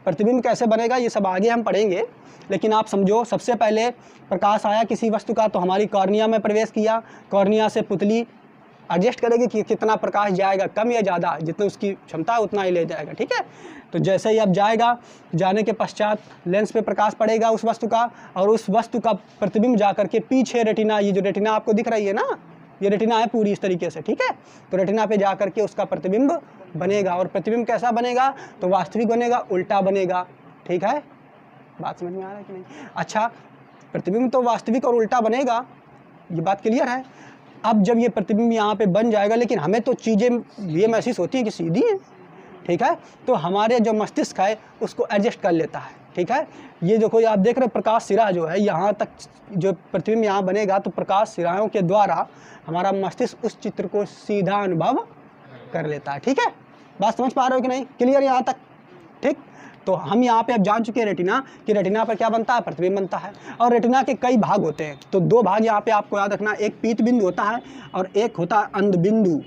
प्रतिबिंब कैसे बनेगा ये सब आगे हम पढ़ेंगे, लेकिन आप समझो सबसे पहले प्रकाश आया किसी वस्तु का तो हमारी कॉर्निया में प्रवेश किया, कॉर्निया से पुतली एडजस्ट करेगी कि कितना प्रकाश जाएगा, कम या ज़्यादा, जितना उसकी क्षमता है उतना ही ले जाएगा, ठीक है। तो जैसे ही अब जाएगा, जाने के पश्चात लेंस पे प्रकाश पड़ेगा उस वस्तु का, और उस वस्तु का प्रतिबिंब जा करके पीछे रेटिना, ये जो रेटिना आपको दिख रही है ना, ये रेटिना है पूरी इस तरीके से, ठीक है। तो रेटिना पे जा करके उसका प्रतिबिंब बनेगा, और प्रतिबिंब कैसा बनेगा? तो वास्तविक बनेगा, उल्टा बनेगा, ठीक है। बात समझ में आ रहा है कि नहीं? अच्छा, प्रतिबिंब तो वास्तविक और उल्टा बनेगा, ये बात क्लियर है। अब जब ये प्रतिबिंब यहाँ पे बन जाएगा, लेकिन हमें तो चीज़ें ये महसूस होती हैं कि सीधी हैं, ठीक है, तो हमारे जो मस्तिष्क है उसको एडजस्ट कर लेता है, ठीक है। ये जो कोई आप देख रहे हैं प्रकाश सिरा जो है यहाँ तक जो प्रतिबिंब यहाँ बनेगा, तो प्रकाश सिराओं के द्वारा हमारा मस्तिष्क उस चित्र को सीधा अनुभव कर लेता है, ठीक है। बात समझ पा रहे हो कि नहीं? क्लियर यहाँ तक? ठीक। तो हम यहाँ पे अब जान चुके हैं रेटिना कि रेटिना पर क्या बनता है, प्रतिबिंब बनता है। और रेटिना के कई भाग होते हैं, तो दो भाग यहाँ पे आपको याद रखना, एक पीत बिंदु होता है और एक होता है अंध बिंदु।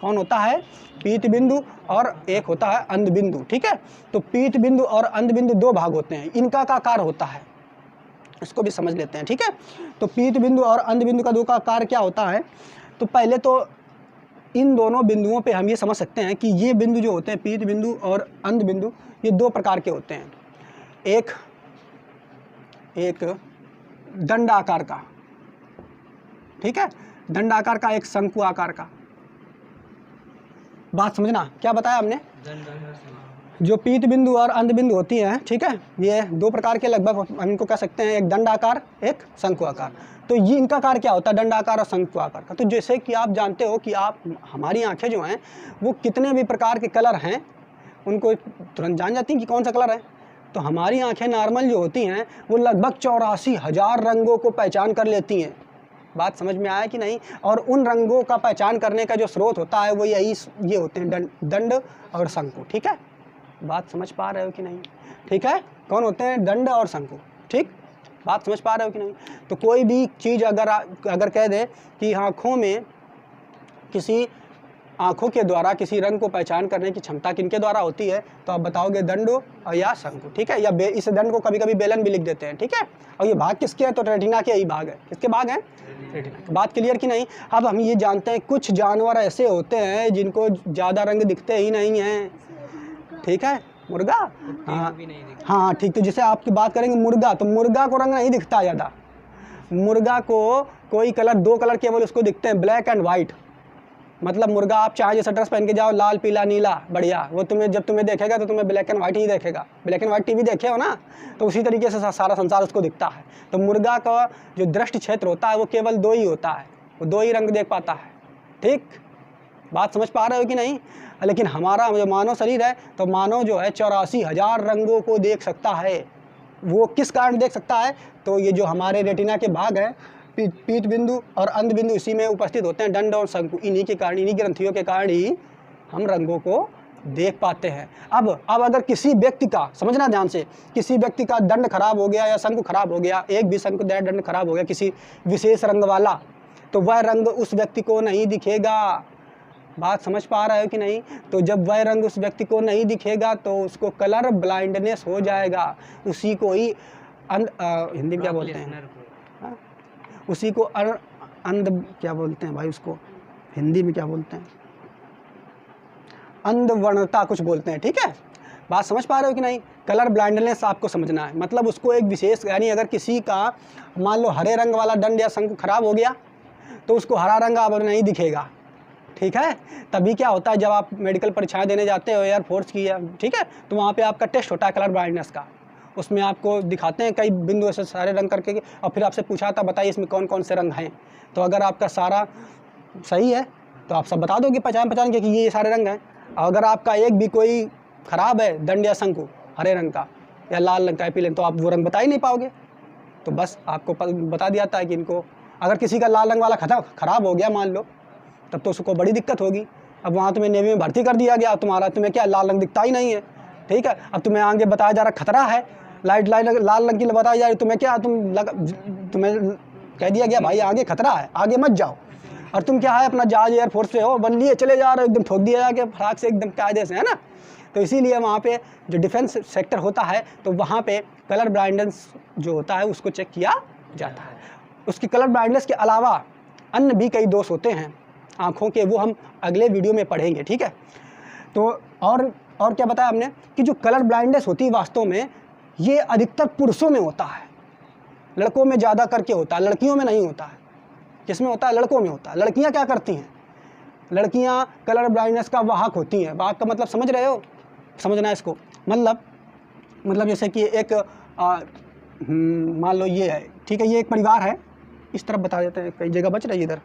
कौन होता है? पीत बिंदु और एक होता है अंध बिंदु, ठीक है। तो पीत बिंदु और अंध बिंदु दो भाग होते हैं, इनका का आकार होता है, इसको भी समझ लेते हैं, ठीक है। तो पीत बिंदु और अंध बिंदु का दो का आकार क्या होता है? तो पहले तो इन दोनों बिंदुओं पे हम ये समझ सकते हैं कि ये बिंदु जो होते हैं पीत बिंदु और अंध बिंदु, ये दो प्रकार के होते हैं। एक दंड आकार का, ठीक है, दंड आकार का, एक शंकु आकार का। बात समझना, क्या बताया हमने? जो पीत बिंदु और अंध बिंदु होती हैं, ठीक है, ये दो प्रकार के लगभग हम इनको कह सकते हैं, एक दंड आकार, एक शंकु आकार। तो ये इनका आकार क्या होता है, दंड आकार और शंकु आकार का? तो जैसे कि आप जानते हो कि आप हमारी आंखें जो हैं वो कितने भी प्रकार के कलर हैं उनको तुरंत जान जाती हैं कि कौन सा कलर है। तो हमारी आंखें नॉर्मल जो होती हैं वो लगभग 84,000 रंगों को पहचान कर लेती हैं। बात समझ में आया कि नहीं? और उन रंगों का पहचान करने का जो स्रोत होता है वो ये होते हैं दंड और शंकु, ठीक है। बात समझ पा रहे हो कि नहीं? ठीक है, कौन होते हैं? दंड और शंकु, ठीक। बात समझ पा रहे हो कि नहीं? तो कोई भी चीज़ अगर कह दे कि आँखों के द्वारा किसी रंग को पहचान करने की क्षमता किनके द्वारा होती है, तो आप बताओगे दंड और या शंकु, ठीक है। या इस दंड को कभी कभी बेलन भी लिख देते हैं, ठीक है। और ये भाग किसके हैं? तो रेटिना के ही भाग है। किसके भाग हैं? रेटिना। बात क्लियर कि नहीं? अब हम ये जानते हैं कुछ जानवर ऐसे होते हैं जिनको ज़्यादा रंग दिखते ही नहीं हैं, ठीक है। मुर्गा, हाँ ठीक। तो जैसे आपकी बात करेंगे मुर्गा, तो मुर्गा को रंग नहीं दिखता ज़्यादा। मुर्गा को कोई कलर, दो कलर केवल उसको दिखते हैं, ब्लैक एंड वाइट। मतलब मुर्गा आप चाहे जैसा ड्रेस पहन के जाओ, लाल पीला नीला बढ़िया, वो जब तुम्हें देखेगा तो तुम्हें ब्लैक एंड वाइट ही देखेगा। ब्लैक एंड वाइट टीवी देखे हो ना, तो उसी तरीके से सारा संसार उसको दिखता है। तो मुर्गा का जो दृष्टि क्षेत्र होता है वो केवल दो ही होता है, वो दो ही रंग देख पाता है, ठीक। बात समझ पा रहे हो कि नहीं? लेकिन हमारा जो मानव शरीर है, तो मानव जो है 84,000 रंगों को देख सकता है। वो किस कारण देख सकता है? तो ये जो हमारे रेटिना के भाग हैं, पीत बिंदु और अंध बिंदु, इसी में उपस्थित होते हैं दंड और शंकु। इन्हीं के कारण, इन्हीं ग्रंथियों के कारण ही हम रंगों को देख पाते हैं। अब अगर किसी व्यक्ति का, समझना ध्यान से, किसी व्यक्ति का दंड खराब हो गया या शंकु खराब हो गया, एक भी शंकु दंड खराब हो गया किसी विशेष रंग वाला, तो वह रंग उस व्यक्ति को नहीं दिखेगा। बात समझ पा रहे हो कि नहीं? तो जब वह रंग उस व्यक्ति को नहीं दिखेगा तो उसको कलर ब्लाइंडनेस हो जाएगा। उसी को ही हिंदी में क्या बोलते हैं? उसी को अंध क्या बोलते हैं भाई, उसको हिंदी में क्या बोलते हैं? अंधवर्णता कुछ बोलते हैं, ठीक है। बात समझ पा रहे हो कि नहीं? कलर ब्लाइंडनेस आपको समझना है। मतलब उसको एक विशेष, यानी अगर किसी का मान लो हरे रंग वाला दंड या शंकु खराब हो गया तो उसको हरा रंग अब नहीं दिखेगा, ठीक है। तभी क्या होता है, जब आप मेडिकल परीक्षाएं देने जाते हो एयरफोर्स की, ठीक है, तो वहाँ पे आपका टेस्ट होता है कलर ब्लाइंडनेस का। उसमें आपको दिखाते हैं कई बिंदु ऐसे सारे रंग करके, और फिर आपसे पूछा था बताइए इसमें कौन कौन से रंग हैं। तो अगर आपका सारा सही है तो आप सब बता दोगे पहचान के कि ये सारे रंग हैं। अगर आपका एक भी कोई ख़राब है, दंड या शंकु हरे रंग का या लाल रंग का, पीले, तो आप वो रंग बता ही नहीं पाओगे। तो बस आपको बता दिया था कि इनको, अगर किसी का लाल रंग वाला ख़राब हो गया मान लो, तब तो उसको बड़ी दिक्कत होगी। अब वहाँ तुम्हें नेवी में भर्ती कर दिया गया, तुम्हें क्या लाल रंग दिखता ही नहीं है, ठीक है। अब तुम्हें आगे बताया जा रहा खतरा है, लाल रंग की बताई जा रही, तुम्हें क्या, तुम्हें कह दिया गया भाई आगे खतरा है, आगे मत जाओ। और तुम क्या है, अपना जहाज एयरफोर्स पे हो, बन लिए चले जा रहे हो, एकदम ठोक दिया जाके फटाक से, एकदम कायदे से, है ना। तो इसीलिए वहाँ पे जो डिफेंस सेक्टर होता है, तो वहाँ पे कलर ब्लाइंडनेस जो होता है उसको चेक किया जाता है। उसकी कलर ब्लाइंडनेस के अलावा अन्य भी कई दोष होते हैं आँखों के, वो हम अगले वीडियो में पढ़ेंगे, ठीक है। तो और क्या बताया हमने कि जो कलर ब्लाइंडनेस होती है वास्तव में ये अधिकतर पुरुषों में होता है, लड़कों में ज़्यादा करके होता है, लड़कियों में नहीं होता है। किसमें होता है? लड़कों में होता है। लड़कियां क्या करती हैं? लड़कियां कलर ब्लाइंडनेस का वाहक होती हैं। बात का मतलब समझ रहे हो? समझना है इसको। मतलब जैसे कि एक मान लो ये है, ठीक है, ये एक परिवार है, इस तरफ बता देते हैं, कई जगह बच रही है इधर,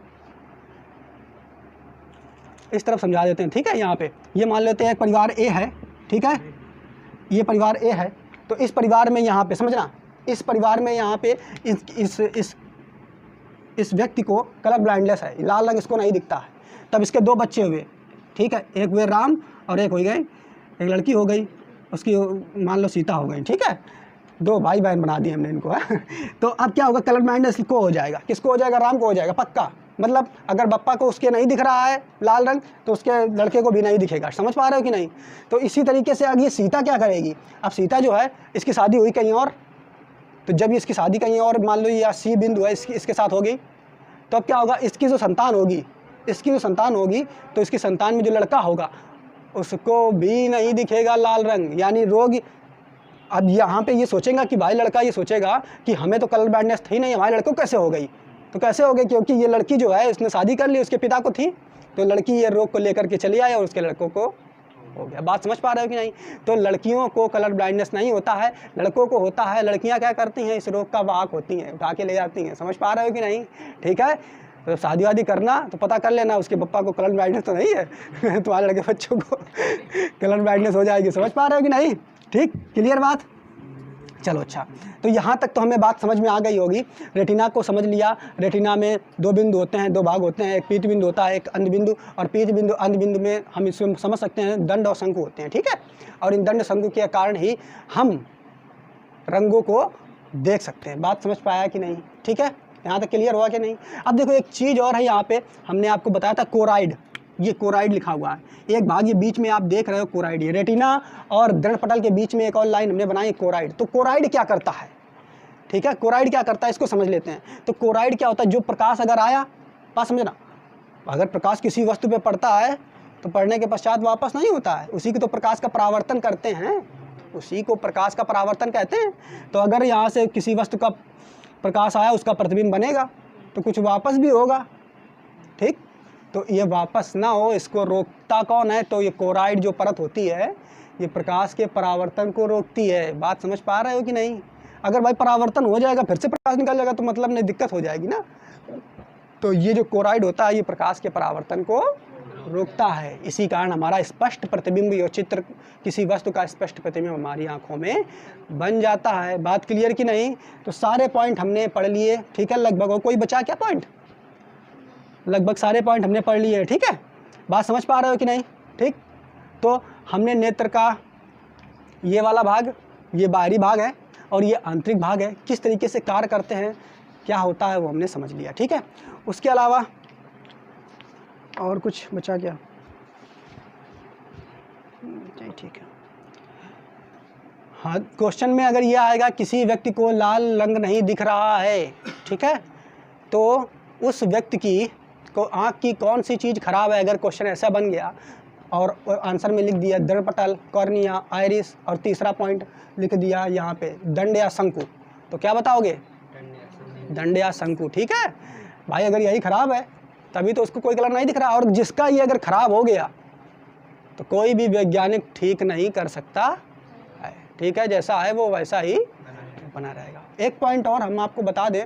इस तरफ समझा देते हैं, ठीक है। यहाँ पे ये मान लेते हैं एक परिवार ए है, ठीक है, ये परिवार ए है। तो इस परिवार में यहाँ पे समझना, इस परिवार में यहाँ पे इस व्यक्ति को कलर ब्लाइंडनेस है, लाल रंग इसको नहीं दिखता है। तब इसके 2 बच्चे हुए, ठीक है, एक हुए राम और एक हो गए, एक लड़की हो गई, उसकी मान लो सीता हो गई, ठीक है। 2 भाई बहन बना दिए हमने इनको तो अब क्या होगा, कलर ब्लाइंडनेस को हो जाएगा, किसको हो जाएगा, राम को हो जाएगा पक्का। मतलब अगर बप्पा को उसके नहीं दिख रहा है लाल रंग तो उसके लड़के को भी नहीं दिखेगा। समझ पा रहे हो कि नहीं। तो इसी तरीके से अब ये सीता क्या करेगी, अब सीता जो है इसकी शादी हुई कहीं और, तो जब इसकी शादी कहीं और मान लो या सी बिंदु है इसके साथ हो गई, तो अब क्या होगा, इसकी जो संतान होगी, तो इसकी संतान में जो लड़का होगा उसको भी नहीं दिखेगा लाल रंग, यानी रोग। अब यहाँ पे ये सोचेगा कि भाई लड़का ये सोचेगा कि हमें तो कलर ब्लाइंडनेस थी नहीं, हमारे लड़कों को कैसे हो गई, तो कैसे हो गई, क्योंकि ये लड़की जो है उसने शादी कर ली, उसके पिता को थी, तो लड़की ये रोग को लेकर के चली आई और उसके लड़कों को हो गया। बात समझ पा रहे हो कि नहीं। तो लड़कियों को कलर ब्लाइंडनेस नहीं होता है, लड़कों को होता है। लड़कियां क्या करती हैं, इस रोग का वाहक होती हैं, उठा के ले जाती हैं। समझ पा रहे हो कि नहीं, ठीक है। तो शादी वादी करना तो पता कर लेना उसके पप्पा को कलर ब्लाइंडनेस तो नहीं है तुम्हारे लड़के बच्चों को कलर ब्लाइंडनेस हो जाएगी। समझ पा रहे हो कि नहीं, ठीक, क्लियर बात। चलो अच्छा, तो यहाँ तक तो हमें बात समझ में आ गई होगी। रेटिना को समझ लिया, रेटिना में 2 बिंदु होते हैं, 2 भाग होते हैं, एक पीत बिंदु होता है, एक अंध बिंदु। और पीत बिंदु अंध बिंदु में हम इसमें समझ सकते हैं दंड और शंकु होते हैं, ठीक है। और इन दंड शंकु के कारण ही हम रंगों को देख सकते हैं। बात समझ पाया कि नहीं, ठीक है, यहाँ तक क्लियर हुआ कि नहीं। अब देखो एक चीज़ और है, यहाँ पे हमने आपको बताया था कोराइड, ये कोराइड लिखा हुआ है, एक भाग ये बीच में आप देख रहे हो कोराइड, ये रेटिना और दृढ़पटल के बीच में एक और लाइन हमने बनाई कोराइड। तो कोराइड क्या करता है, ठीक है, कोराइड क्या करता है इसको समझ लेते हैं। तो कोराइड क्या होता है, जो प्रकाश अगर आया, बात समझना, अगर प्रकाश किसी वस्तु पे पड़ता है तो पड़ने के पश्चात वापस नहीं होता है, उसी की तो प्रकाश का परावर्तन करते हैं, उसी को प्रकाश का परावर्तन कहते हैं। तो अगर यहाँ से किसी वस्तु का प्रकाश आया, उसका प्रतिबिंब बनेगा तो कुछ वापस भी होगा, ठीक। तो ये वापस ना हो, इसको रोकता कौन है, तो ये कोराइड जो परत होती है ये प्रकाश के परावर्तन को रोकती है। बात समझ पा रहे हो कि नहीं। अगर भाई परावर्तन हो जाएगा फिर से प्रकाश निकल जाएगा तो मतलब नहीं, दिक्कत हो जाएगी ना। तो ये जो कोराइड होता है ये प्रकाश के परावर्तन को रोकता है। इसी कारण हमारा स्पष्ट प्रतिबिंब या चित्र, किसी वस्तु का स्पष्ट प्रतिबिंब हमारी आंखों में बन जाता है। बात क्लियर कि नहीं। तो सारे पॉइंट हमने पढ़ लिए, ठीक है, लगभग। और कोई बचा क्या पॉइंट, लगभग सारे पॉइंट हमने पढ़ लिए, ठीक है। बात समझ पा रहे हो कि नहीं, ठीक। तो हमने नेत्र का ये वाला भाग, ये बाहरी भाग है और ये आंतरिक भाग है, किस तरीके से कार्य करते हैं, क्या होता है वो हमने समझ लिया, ठीक है। उसके अलावा और कुछ बचा क्या, नहीं, ठीक है। हाँ, क्वेश्चन में अगर ये आएगा किसी व्यक्ति को लाल रंग नहीं दिख रहा है, ठीक है, तो उस व्यक्ति की को आँख की कौन सी चीज़ खराब है, अगर क्वेश्चन ऐसा बन गया और आंसर में लिख दिया दृढ़पटल, कॉर्निया, आइरिस, और तीसरा पॉइंट लिख दिया यहाँ पे दंड या शंकु, तो क्या बताओगे, दंड या शंकु, ठीक है भाई। अगर यही खराब है तभी तो उसको कोई कलर नहीं दिख रहा, और जिसका ये अगर खराब हो गया तो कोई भी वैज्ञानिक ठीक नहीं कर सकता है, ठीक है। जैसा है वो वैसा ही बना रहेगा। एक पॉइंट और हम आपको बता दें,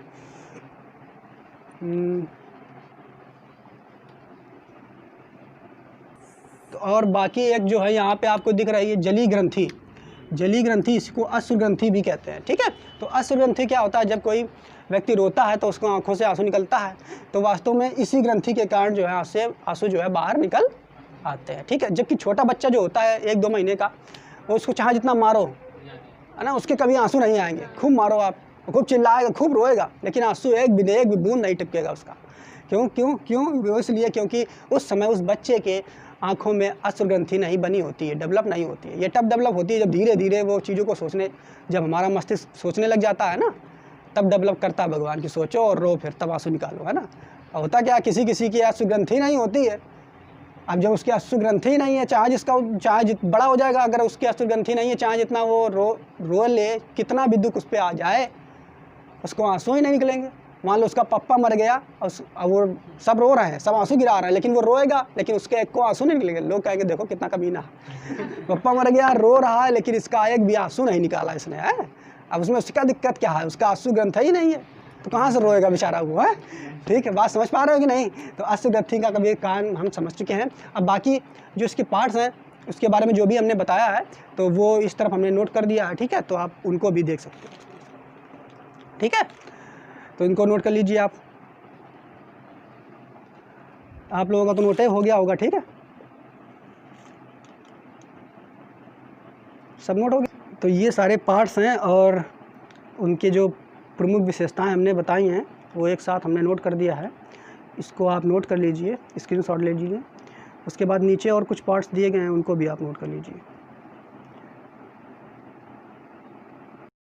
तो और बाकी एक जो है यहाँ पे आपको दिख रही है जली ग्रंथि, जली ग्रंथि, इसको अश्रु ग्रंथि भी कहते हैं, ठीक है। तो अश्रु ग्रंथि क्या होता है, जब कोई व्यक्ति रोता है तो उसको आंखों से आंसू निकलता है, तो वास्तव में इसी ग्रंथि के कारण जो है आंसू जो है बाहर निकल आते हैं, ठीक है। जबकि छोटा बच्चा जो होता है 1-2 महीने का, वो उसको चाहे जितना मारो है ना, उसके कभी आंसू नहीं आएंगे। खूब मारो आप, खूब चिल्लाएगा, खूब रोएगा, लेकिन आंसू एक भी बूंद नहीं टपकेगा उसका। क्यों क्यों क्यों वो इसलिए क्योंकि उस समय उस बच्चे के आँखों में अश्रु ग्रंथि नहीं बनी होती है, डेवलप नहीं होती है। ये तब डेवलप होती है जब धीरे धीरे वो चीज़ों को सोचने, जब हमारा मस्तिष्क सोचने लग जाता है ना, तब डेवलप करता है भगवान की, सोचो और रो, फिर तब आंसू निकालो, है ना। और होता क्या, किसी किसी की अश्रु ग्रंथि नहीं होती है। अब जब उसकी अश्रु ग्रंथि नहीं है, चाहे बड़ा हो जाएगा, अगर उसकी अश्रु ग्रंथि नहीं है, चाहे जितना वो रो ले, कितना भी दुख उस पर आ जाए, उसको आंसू ही नहीं निकलेंगे। मान लो उसका पप्पा मर गया और वो सब रो रहे हैं, सब आंसू गिरा रहे हैं, लेकिन वो रोएगा, लेकिन उसके एक को आंसू नहीं निकलेंगे। लोग कहेंगे देखो कितना कमीना, पप्पा मर गया, रो रहा है, लेकिन इसका एक भी आंसू नहीं निकाला इसने, है। अब उसमें उसका दिक्कत क्या है, उसका आंसू ग्रंथ ही नहीं है। तो कहाँ से रोएगा बेचारा वो, है? ठीक है, बात समझ पा रहे हो कि नहीं? तो अश्व गति का कभी कान हम समझ चुके हैं। अब बाकी जो इसके पार्ट्स हैं उसके बारे में जो भी हमने बताया है तो वो इस तरफ हमने नोट कर दिया है, ठीक है? तो आप उनको भी देख सकते हो, ठीक है? तो इनको नोट कर लीजिए आप लोगों का तो नोट हो गया होगा, ठीक है? सब नोट हो गया। तो ये सारे पार्ट्स हैं और उनके जो प्रमुख विशेषताएं हमने बताई हैं वो एक साथ हमने नोट कर दिया है। इसको आप नोट कर लीजिए, स्क्रीनशॉट ले लीजिए। उसके बाद नीचे और कुछ पार्ट्स दिए गए हैं उनको भी आप नोट कर लीजिए।